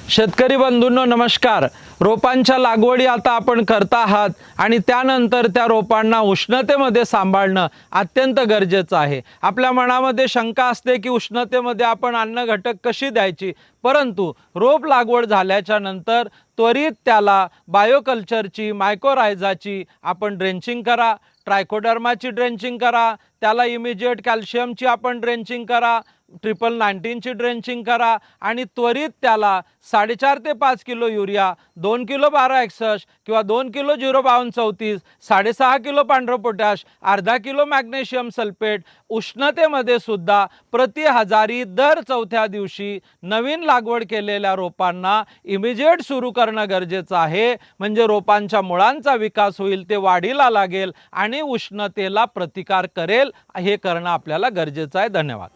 शेतकरी बंधूंनो नमस्कार। रोपांच्या लागवडी आता आपण करत आहात आणि त्यानंतर त्या रोपांना उष्णतेमध्ये सांभाळणं अत्यंत गरजेचं आहे। आपल्या मनामध्ये शंका असते की उष्णतेमध्ये आपण अन्न घटक कशी द्यायची, परंतु रोप लागवड झाल्याच्या नंतर त्वरित त्याला बायोकल्चरची मायकोरायझाची आपण ड्रेंचिंग करा, ट्रायकोडर्माची ड्रेंचिंग करा, त्याला इमिजिएट कॅल्शियमची आपण ड्रेंचिंग करा, 1919 ची ड्रेंचिंग करा आणि त्वरित त्याला 4.5 ते 5 किलो युरिया, 2 किलो 1261 किंवा 2 किलो 05234, 6.5 किलो पांढरं पोटॅश, अर्धा किलो मॅग्नेशियम सल्फेट उष्णतेमध्ये सुद्धा प्रति हजारी दर चौथ्या दिवशी नवीन लागवड केलेल्या रोपांना इमिजिएट सुरू करणं गरजेचं आहे। म्हणजे रोपांच्या मुळांचा विकास होईल, ते वाढीला लागेल आणि उष्णतेला प्रतिकार करेल। हे करणं आपल्याला गरजेचं आहे। धन्यवाद।